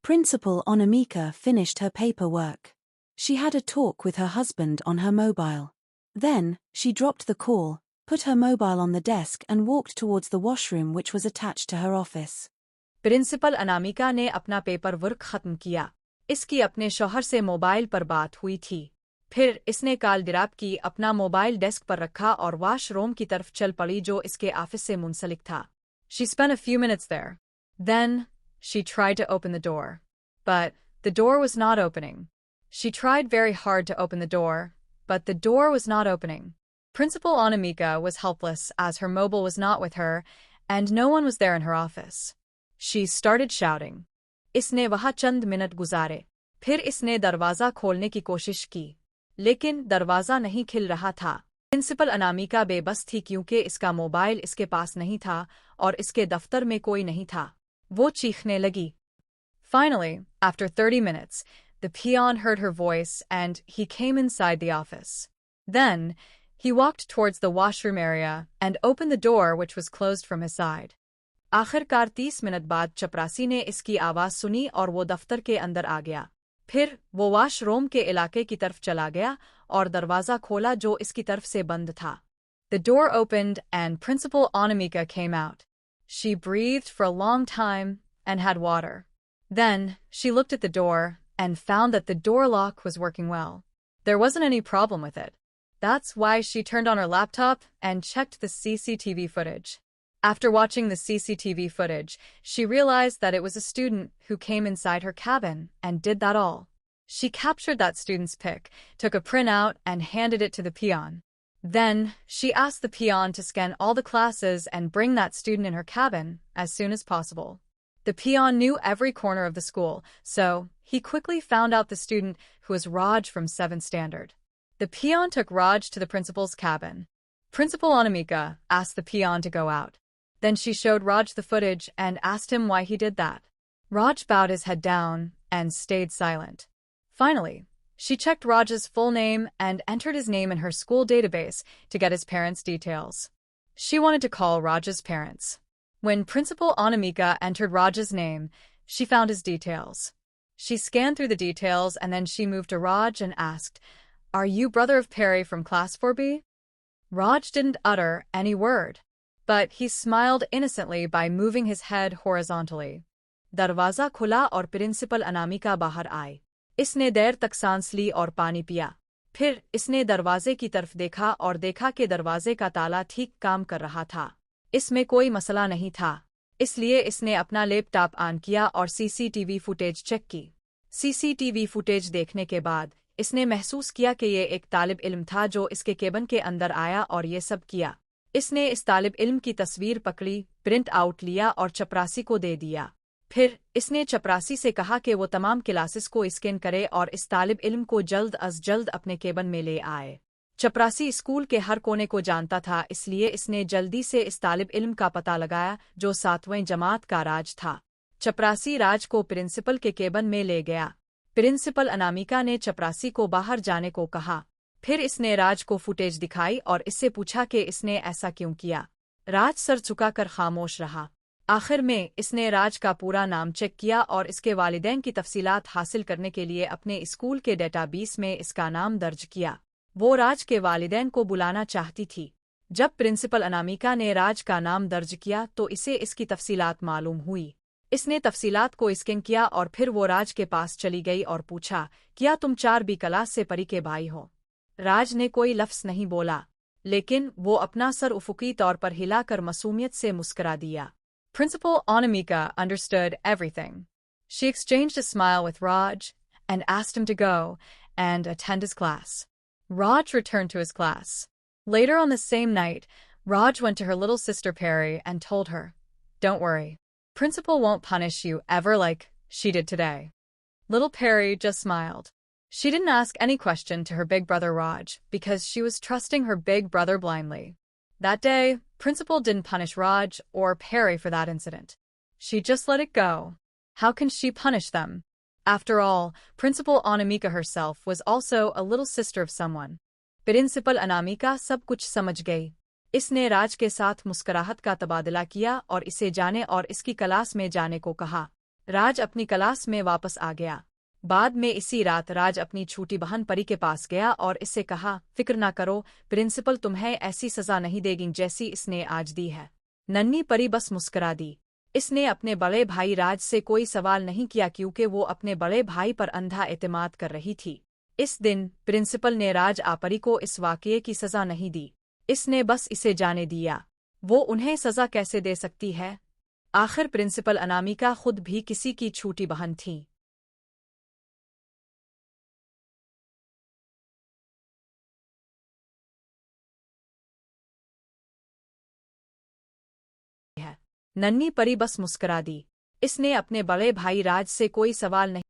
Principal Onamika finished her paperwork. She had a talk with her husband on her mobile. Then, she dropped the call, put her mobile on the desk and walked towards the washroom which was attached to her office. Principal Anamika ने अपना paper work खत्म किया। इसकी अपने शौहर से mobile पर बात हुई थी। फिर इसने कॉल ड्रॉप की, अपना मोबाइल डेस्क पर रखा और वॉशरूम की तरफ चल पड़ी जो इसके ऑफिस से मुंसलिक था। She spent a few minutes there. Then, she tried to open the door. But, the door was not opening. She tried very hard to open the door, but the door was not opening. Principal Onamika was helpless as her mobile was not with her, and no one was there in her office. She started shouting. इसने वहाँ चंद minute गुजारे। फिर इसने दरवाज़ा खोलने की कोशिश की, लेकिन दरवाज़ा नहीं खिल रहा था। प्रिंसिपल अनामिका बेबस थी क्योंकि इसका मोबाइल इसके पास नहीं था और इसके दफ्तर में कोई नहीं था। वो चीखने लगी। Finally, after 30 minutes, the peon heard her voice and he came inside the office. Then, he walked towards the washroom area and opened the door which was closed from his side. आखिरकार 30 minute बाद चपरासी ने इसकी आवाज़ सुनी और वो दफ्तर के अंदर आ गया। फिर वो वॉशरूम के इलाके की तरफ चला गया और दरवाज़ा खोला जो इसकी तरफ से बंद था। The door opened and Principal Onamika came out. She breathed for a long time and had water. Then, she looked at the door and found that the door lock was working well. There wasn't any problem with it. That's why she turned on her laptop and checked the CCTV footage. After watching the CCTV footage, she realized that it was a student who came inside her cabin and did that all. She captured that student's pic, took a printout, and handed it to the peon. Then, she asked the peon to scan all the classes and bring that student in her cabin as soon as possible. The peon knew every corner of the school, so he quickly found out the student who was Raj from 7th standard. The peon took Raj to the principal's cabin. Principal Onamika asked the peon to go out. Then she showed Raj the footage and asked him why he did that. Raj bowed his head down and stayed silent. Finally, she checked Raj's full name and entered his name in her school database to get his parents' details. She wanted to call Raj's parents. When Principal Onamika entered Raj's name, she found his details. She scanned through the details and then she moved to Raj and asked, "Are you brother of Perry from Class 4B?" Raj didn't utter any word, but he smiled innocently by moving his head horizontally. दरवाज़ा खुला और principal Anamika बाहर आई। इसने देर तक सांस ली और पानी पिया। फिर इसने दरवाजे की तरफ देखा और देखा कि दरवाजे का ताला ठीक काम कर रहा था। इसमें कोई मसला नहीं था, इसलिए इसने अपना लैपटॉप ऑन किया और सीसीटीवी फुटेज चेक की। सीसीटीवी फुटेज देखने के बाद इसने महसूस किया कि ये एक तालिब इल्म था जो इसके केबिन के अंदर आया और ये सब किया। इसने इस तालिब इल्म की तस्वीर पकड़ी, प्रिंट आउट लिया और चपरासी को दे दिया। फिर इसने चपरासी से कहा कि वो तमाम क्लासेस को स्कैन करे और इस तालिब इल्म को जल्द अज जल्द अपने केबिन में ले आए। चपरासी स्कूल के हर कोने को जानता था, इसलिए इसने जल्दी से इस तालिब इल्म का पता लगाया जो 7वीं जमात का राज था। चपरासी राज को प्रिंसिपल के केबिन में ले गया। प्रिंसिपल अनामिका ने चपरासी को बाहर जाने को कहा। फिर इसने राज को फुटेज दिखाई और इससे पूछा कि इसने ऐसा क्यों किया। राज सर झुकाकर खामोश रहा। आखिर में इसने राज का पूरा नाम चेक किया और इसके वालिदैन की तफसीलात हासिल करने के लिए अपने स्कूल के डेटाबेस में इसका नाम दर्ज किया। वो राज के वालिदैन को बुलाना चाहती थी। जब प्रिंसिपल अनामिका ने राज का नाम दर्ज किया तो इसे इसकी तफसीलात मालूम हुई। इसने तफसीलात को स्कैन किया और फिर वो राज के पास चली गई और पूछा, क्या तुम 4B क्लास से परी के भाई हो? राज ने कोई लफ्ज़ नहीं बोला, लेकिन वो अपना सर उफुकी तौर पर हिलाकर मासूमियत से मुस्कुरा दिया। Principal Onamika understood everything. She exchanged a smile with Raj and asked him to go and attend his class. Raj returned to his class. Later on the same night, Raj went to her little sister Perry and told her, "Don't worry. Principal won't punish you ever like she did today." Little Perry just smiled. She didn't ask any question to her big brother Raj because she was trusting her big brother blindly. That day, Principal didn't punish Raj or Perry for that incident. She just let it go. How can she punish them? After all, Principal Onamika herself was also a little sister of someone. Principal Onamika सब कुछ समझ गई। इसने राज के साथ मुस्कुराहट का तबादला किया और इसे जाने और इसकी क्लास में जाने को कहा। राज अपनी क्लास में वापस आ गया। बाद में इसी रात राज अपनी छोटी बहन परी के पास गया और इससे कहा, फिक्र ना करो, प्रिंसिपल तुम्हें ऐसी सजा नहीं देगी जैसी इसने आज दी है। नन्ही परी बस मुस्कुरा दी। इसने अपने बड़े भाई राज से कोई सवाल नहीं किया क्योंकि वो अपने बड़े भाई पर अंधा एतमाद कर रही थी। इस दिन प्रिंसिपल ने राज आपरी को इस वाकये की सजा नहीं दी। इसने बस इसे जाने दिया। वो उन्हें सजा कैसे दे सकती है? आखिर प्रिंसिपल अनामिका खुद भी किसी की छोटी बहन थी। नन्ही परी बस मुस्कुरा दी। इसने अपने बड़े भाई राज से कोई सवाल नहीं